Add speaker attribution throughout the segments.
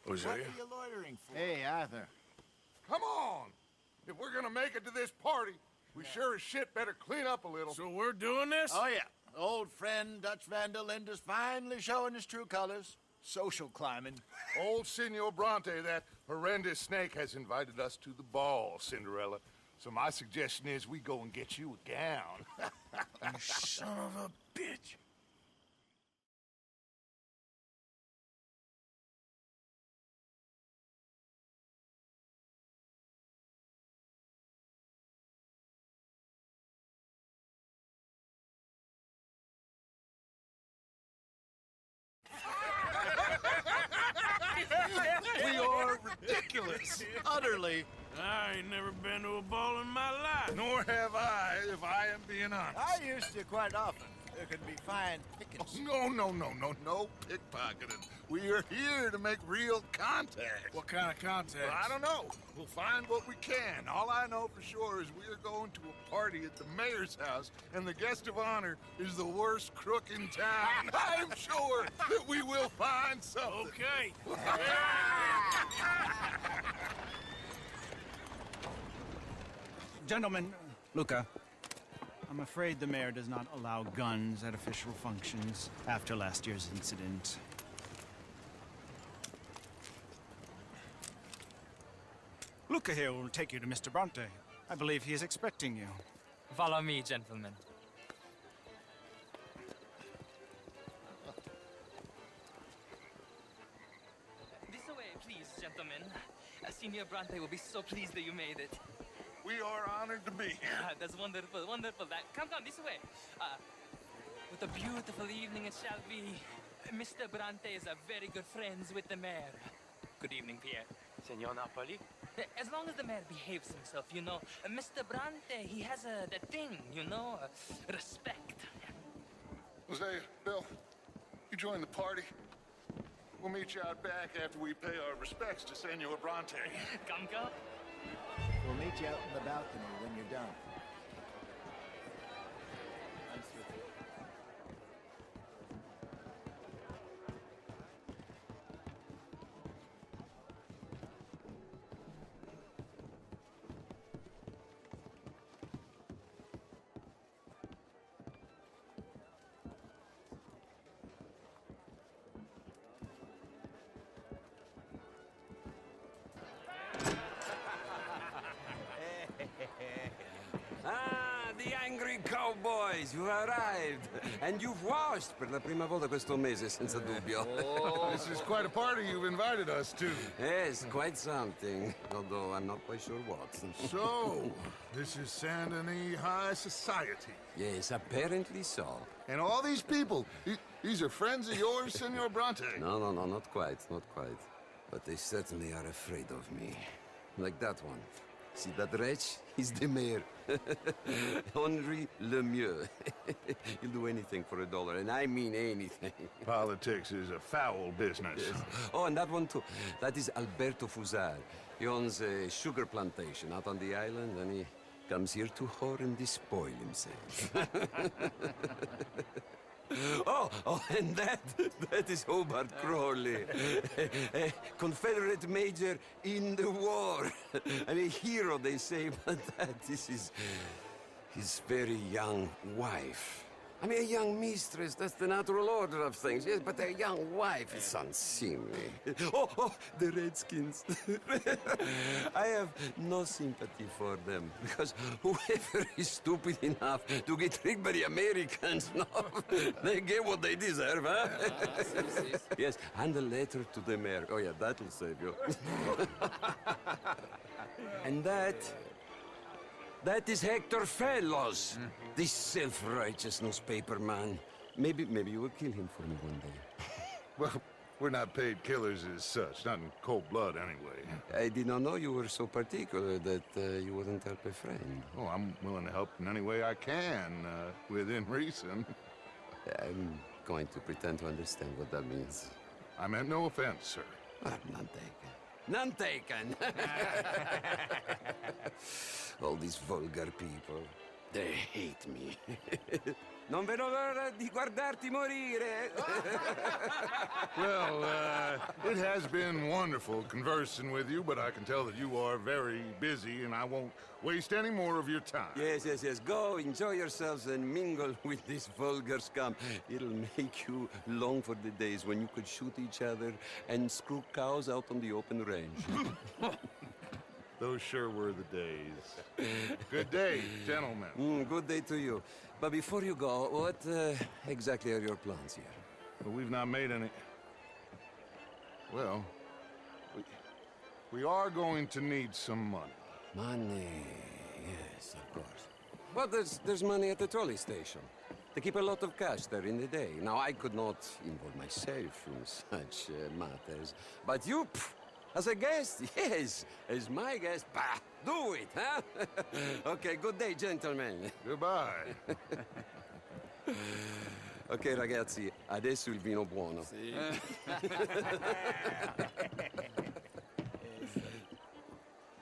Speaker 1: What
Speaker 2: Hosea?
Speaker 1: are you loitering for?
Speaker 3: Hey, Arthur.
Speaker 4: Come on! If we're gonna make it to this party, we sure as shit better clean up a little.
Speaker 2: So we're doing this?
Speaker 3: Oh, yeah. Old friend Dutch Van der Linde's finally showing his true colors. Social climbing.
Speaker 4: Old Senor Bronte, that horrendous snake, has invited us to the ball, Cinderella. So my suggestion is we go and get you a gown.
Speaker 2: You son of a bitch.
Speaker 4: We are ridiculous.
Speaker 3: Utterly.
Speaker 2: I ain't never been to a ball in my life.
Speaker 4: Nor have I, if I am being honest.
Speaker 3: I used to quite often. There can be fine pickings.
Speaker 4: No pickpocketing. We are here to make real contact.
Speaker 2: What kind of contact?
Speaker 4: Well, I don't know. We'll find what we can. All I know for sure is we are going to a party at the mayor's house, and the guest of honor is the worst crook in town. I'm sure that we will find something.
Speaker 2: Okay.
Speaker 5: Gentlemen, Luca, I'm afraid the mayor does not allow guns at official functions after last year's incident. Luca here will take you to Mr. Bronte. I believe he is expecting you.
Speaker 6: Follow me, gentlemen. This way, please, gentlemen. Senior Bronte will be so pleased that you made it.
Speaker 4: We are honored to be here.
Speaker 6: That's wonderful, wonderful. Come, this way. What a beautiful evening it shall be. Mr. Bronte is a very good friends with the mayor. Good evening, Pierre.
Speaker 7: Senor Napoli?
Speaker 6: As long as the mayor behaves himself, you know. Mr. Bronte, he has that thing, you know, respect.
Speaker 4: Jose, Bill, you join the party. We'll meet you out back after we pay our respects to Senor Bronte.
Speaker 6: Come.
Speaker 1: We'll meet you out in the balcony when you're done.
Speaker 7: Ah, the angry cowboys, you arrived. And you've washed per la prima volta questo mese, senza dubbio.
Speaker 4: This is quite a party you've invited us to.
Speaker 7: Yes, quite something. Although I'm not quite sure what.
Speaker 4: So, this is Saint Denis High Society.
Speaker 7: Yes, apparently so.
Speaker 4: And all these people, these are friends of yours, Senor Bronte?
Speaker 7: No, not quite, not quite. But they certainly are afraid of me. Like that one. See that wretch? He's the mayor. Henri Lemieux. He'll do anything for $1, and I mean anything.
Speaker 4: Politics is a foul business.
Speaker 7: Yes. Oh, and that one too. That is Alberto Fusar. He owns a sugar plantation out on the island, and he comes here to whore and despoil himself. Oh, and that is Hobart Crawley, a Confederate major in the war. I mean, a hero, they say, but that is his very young wife. I mean, a young mistress, that's the natural order of things, yes, but a young wife is unseemly. Oh, the Redskins. I have no sympathy for them, because whoever is stupid enough to get tricked by the Americans, no, they get what they deserve, huh? Yes, and a letter to the mayor. Oh, yeah, that'll save you. And that is Hector Fellows, this self-righteous newspaper man. Maybe you will kill him for me one day.
Speaker 4: Well, we're not paid killers as such, not in cold blood anyway.
Speaker 7: I did not know you were so particular that you wouldn't help a friend.
Speaker 4: Oh, I'm willing to help in any way I can, within reason.
Speaker 7: I'm going to pretend to understand what that means.
Speaker 4: I meant no offense, sir.
Speaker 7: None taken. None taken! All these vulgar people, they hate me. Non vedo l'ora di guardarti morire.
Speaker 4: Well, it has been wonderful conversing with you, but I can tell that you are very busy, and I won't waste any more of your time.
Speaker 7: Yes, yes, yes. Go, enjoy yourselves and mingle with this vulgar scum. It'll make you long for the days when you could shoot each other and screw cows out on the open range.
Speaker 4: Those sure were the days. Good day, gentlemen.
Speaker 7: Good day to you. But before you go, what exactly are your plans here?
Speaker 4: But we've not made any... Well, we are going to need some money.
Speaker 7: Money, yes, of course. But there's money at the trolley station. They keep a lot of cash there in the day. Now, I could not involve myself in such matters. But you, as a guest, yes, as my guest, bah, do it, huh? Okay, good day, gentlemen.
Speaker 4: Goodbye.
Speaker 7: Ok, ragazzi, adesso il vino buono.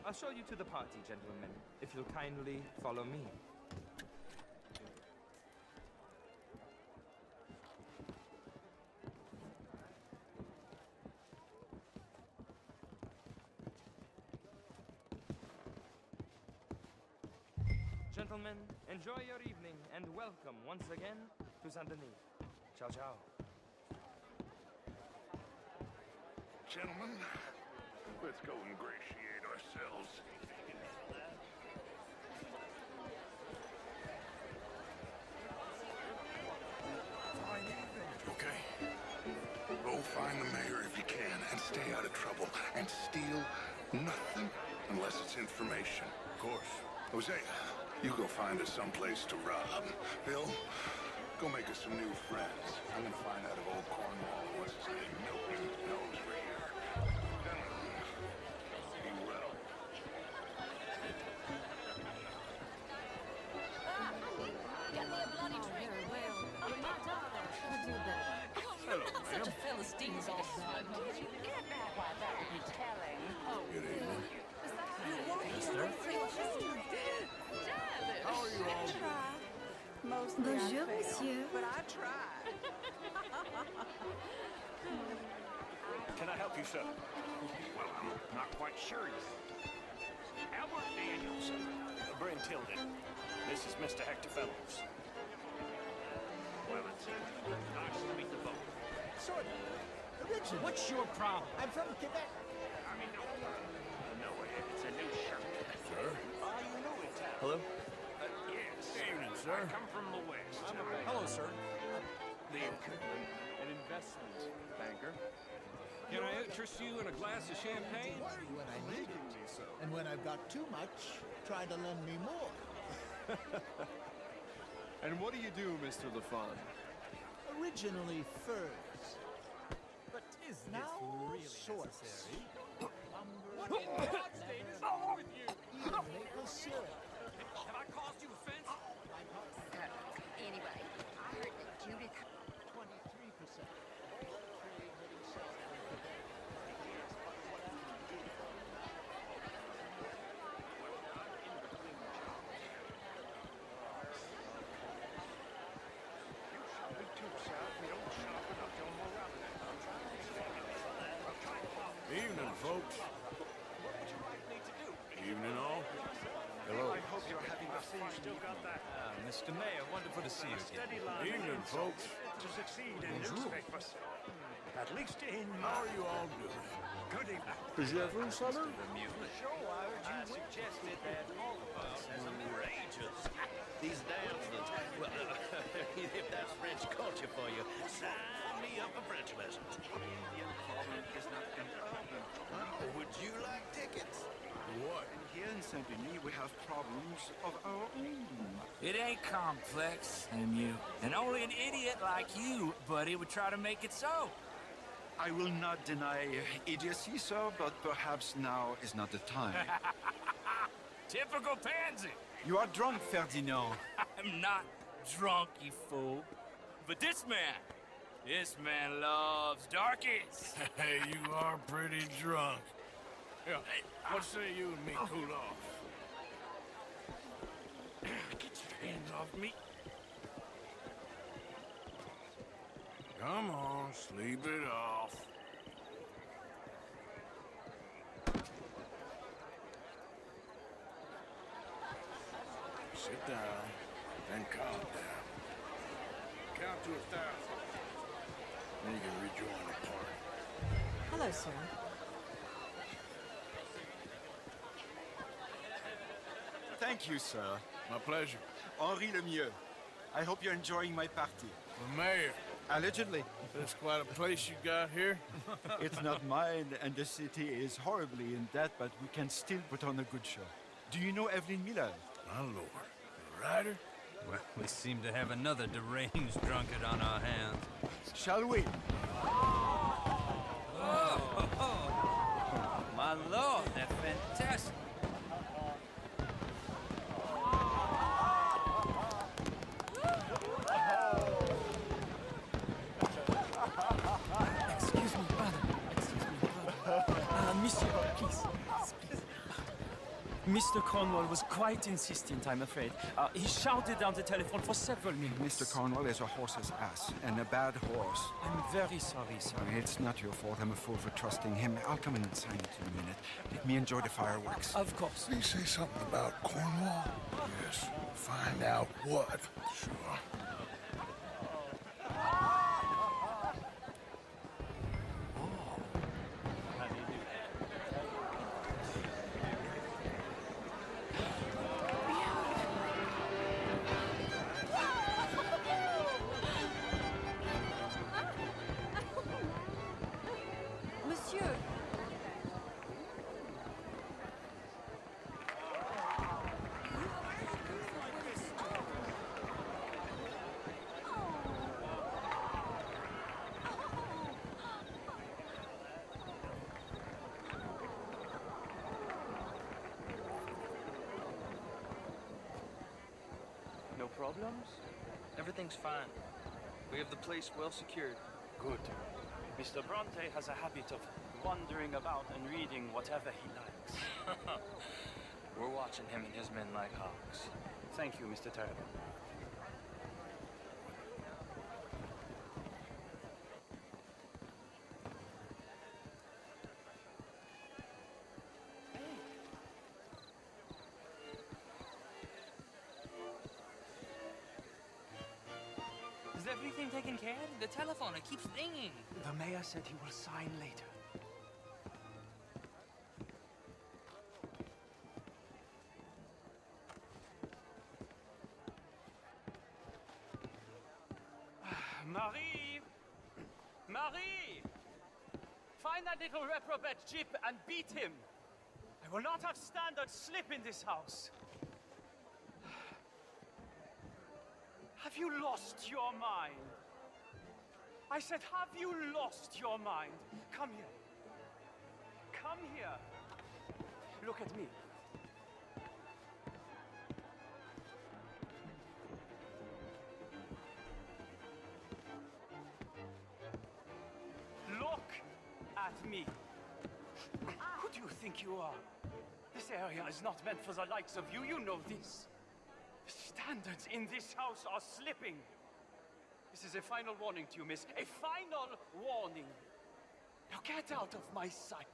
Speaker 8: I'll show you to the party, gentlemen, if you'll kindly follow me. Gentlemen, enjoy your evening and welcome once again to Saint Denis. Ciao, ciao.
Speaker 4: Gentlemen, let's go ingratiate ourselves. Okay. Go find the mayor if you can and stay out of trouble. And steal nothing unless it's information. Of course. Jose, you go find us someplace to rob. Bill, go make us some new friends. I'm gonna find out if old Cornwall, what's his name, Milton, knows we're here. Gentlemen, be well.
Speaker 9: Get me a bloody drink. Very well. You're my darling. I'll do that.
Speaker 2: Hello, ma'am.
Speaker 9: Such a Philistine's all sudden. Did you get that? Why, that would be telling.
Speaker 2: Good evening.
Speaker 9: How are you all?
Speaker 10: Mostly
Speaker 11: Bonjour,
Speaker 10: I fail,
Speaker 11: monsieur.
Speaker 10: but I tried.
Speaker 12: Can I help you, sir? Well, I'm not quite sure yet. Albert Danielson. Bryn Gilded. This is Mr. Hector Fellows. Well, it's nice to meet the both.
Speaker 1: Sort of. Original.
Speaker 12: What's your problem?
Speaker 1: I'm from Quebec.
Speaker 12: I mean, no, it's a new shirt.
Speaker 2: Sir?
Speaker 12: Are you new in town?
Speaker 5: Hello?
Speaker 12: Yes.
Speaker 2: Evening, sir.
Speaker 12: I come from the West.
Speaker 5: Hello, sir.
Speaker 8: An investment banker.
Speaker 12: Can I interest you in a glass of champagne?
Speaker 1: When I need it. And when I've got too much, try to lend me more.
Speaker 8: And what do you do, Mr. LaFon?
Speaker 1: Originally furs. But is now really sorts.
Speaker 12: What in God's name is wrong with you?
Speaker 1: Even maple syrup.
Speaker 12: Have I caused you offense?
Speaker 9: Anyway, I heard that Judith...
Speaker 1: 23%.
Speaker 2: Evening, folks. Evening, all.
Speaker 12: Hello. I hope you're having a fun. Still got that.
Speaker 5: Mr. Mayor, wonderful to see you
Speaker 12: Steady
Speaker 5: again.
Speaker 12: line.
Speaker 2: Evening, folks.
Speaker 12: To succeed in
Speaker 2: Bonjour.
Speaker 12: newspapers. At least in
Speaker 2: How are you all doing?
Speaker 12: good evening.
Speaker 2: Is everyone summer?
Speaker 8: I suggested that all of us as outrageous. These damsels. Well, if that's French culture for you, sign me up for French lessons.
Speaker 3: Would you like tickets?
Speaker 2: What?
Speaker 5: Here in Saint Denis, we have problems of our own.
Speaker 13: It ain't complex, and only an idiot like you, buddy, would try to make it so.
Speaker 5: I will not deny idiocy, sir, but perhaps now is not the time.
Speaker 13: Typical pansy.
Speaker 5: You are drunk, Ferdinand.
Speaker 13: I'm not drunk, you fool. But this man loves darkies.
Speaker 2: Hey, you are pretty drunk. Yeah, what say you and me cool off?
Speaker 12: Get your hands off me.
Speaker 2: Come on, sleep it off. Sit down and calm down. Count to 1,000. Then you can rejoin the party.
Speaker 10: Hello, sir.
Speaker 5: Thank you, sir.
Speaker 2: My pleasure.
Speaker 5: Henri Lemieux. I hope you're enjoying my party.
Speaker 2: The mayor.
Speaker 5: Allegedly.
Speaker 2: That's quite a place you got here.
Speaker 5: It's not mine, and the city is horribly in debt, but we can still put on a good show. Do you know Evelyn Miller?
Speaker 2: My lord. The writer?
Speaker 13: Well, we seem to have another deranged drunkard on our hands.
Speaker 5: Shall we?
Speaker 13: My lord, they're fantastic.
Speaker 6: Excuse me, brother. Excuse me, brother. Monsieur, please. Please. Mr. Cornwall was quite insistent, I'm afraid. He shouted down the telephone for several minutes.
Speaker 5: Mr. Cornwall is a horse's ass, and a bad horse.
Speaker 6: I'm very sorry, sir.
Speaker 5: It's not your fault. I'm a fool for trusting him. I'll come in and sign it in a minute. Let me enjoy the fireworks.
Speaker 6: Of course.
Speaker 2: Did he say something about Cornwall? Yes. Find out what. Sure.
Speaker 9: Monsieur,
Speaker 11: No problems? Everything's fine. We have the place well secured.
Speaker 12: Good. Mr. Bronte has a habit of wandering about and reading whatever he likes.
Speaker 11: We're watching him and his men like hawks.
Speaker 12: Thank you, Mr. Terrible.
Speaker 6: Is everything taken care of? The telephone, it keeps ringing.
Speaker 12: The mayor said he will sign later. Marie! Marie! Find that little reprobate Jip and beat him. I will not have standard slip in this house. Have you lost your mind? I said, have you lost your mind? Come here. Come here. Look at me. Look at me. Who do you think you are? This area is not meant for the likes of you. You know this. Standards in this house are slipping. This is a final warning to you, miss. A final warning. Now get out of my sight.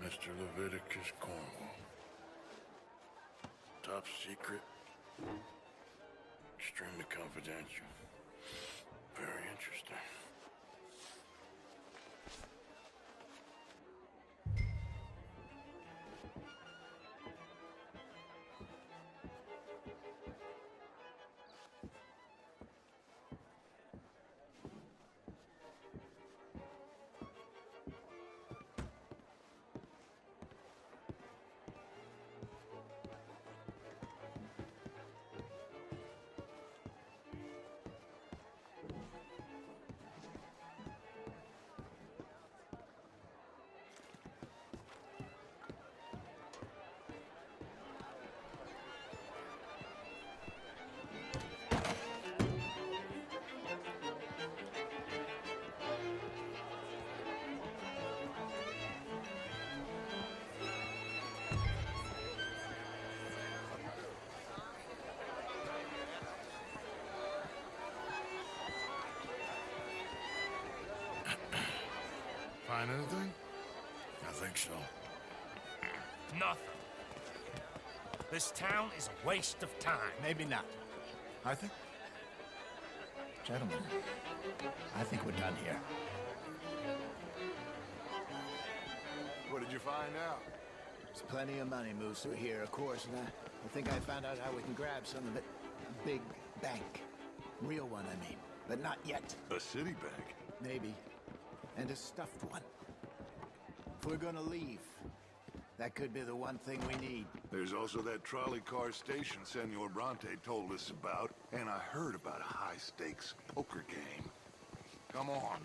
Speaker 2: Mr. Leviticus Cornwall. Top secret. Extremely confidential. Very interesting.
Speaker 4: Find anything?
Speaker 2: I think so.
Speaker 8: Nothing. This town is a waste of time.
Speaker 3: Maybe not.
Speaker 4: I think...
Speaker 3: Gentlemen, I think we're done here.
Speaker 4: What did you find out?
Speaker 3: There's plenty of money moves through here, of course, and I think I found out how we can grab some of it. A big bank. Real one, I mean. But not yet.
Speaker 4: A city bank?
Speaker 3: Maybe. And a stuffed one. If we're gonna leave, that could be the one thing we need.
Speaker 4: There's also that trolley car station Senor Bronte told us about, and I heard about a high-stakes poker game. Come on.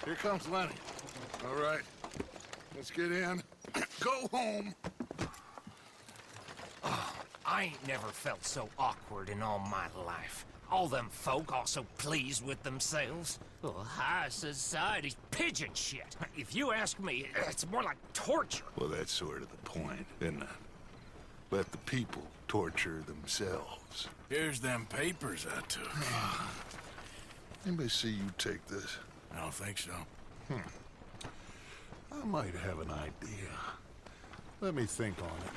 Speaker 4: Here comes Lenny. All right, let's get in. Go home.
Speaker 8: I ain't never felt so awkward in all my life. All them folk all so pleased with themselves. Oh, high society's pigeon shit. If you ask me, it's more like torture.
Speaker 4: Well, that's sort of the point, isn't it? Let the people torture themselves.
Speaker 2: Here's them papers I took.
Speaker 4: Anybody see you take this?
Speaker 2: I don't think so.
Speaker 4: I might have an idea. Let me think on it.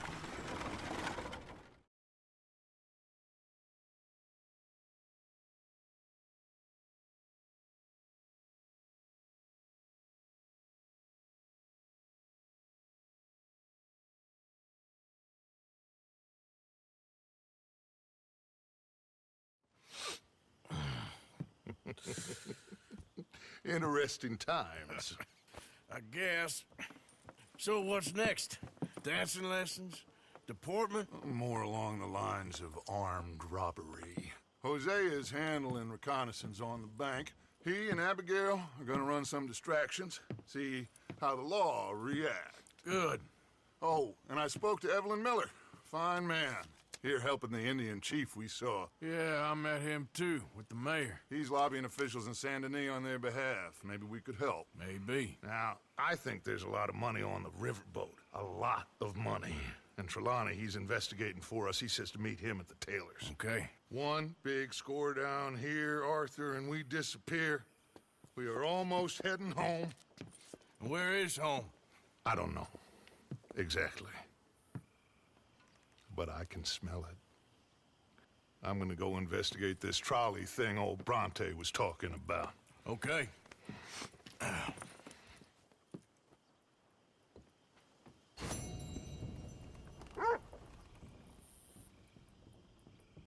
Speaker 4: Interesting times.
Speaker 2: I guess. So what's next? Dancing lessons? Deportment?
Speaker 4: More along the lines of armed robbery. Hosea is handling reconnaissance on the bank. He and Abigail are gonna run some distractions, see how the law reacts.
Speaker 2: Good.
Speaker 4: Oh, and I spoke to Evelyn Miller. Fine man. Here helping the Indian chief we saw.
Speaker 2: Yeah, I met him too, with the mayor.
Speaker 4: He's lobbying officials in Saint Denis on their behalf. Maybe we could help.
Speaker 2: Maybe.
Speaker 4: Now, I think there's a lot of money on the riverboat. A lot of money. And Trelawney, he's investigating for us. He says to meet him at the Taylor's.
Speaker 2: Okay.
Speaker 4: One big score down here, Arthur, and we disappear. We are almost heading home.
Speaker 2: Where is home?
Speaker 4: I don't know. Exactly. But I can smell it. I'm gonna go investigate this trolley thing old Bronte was talking about.
Speaker 2: Okay.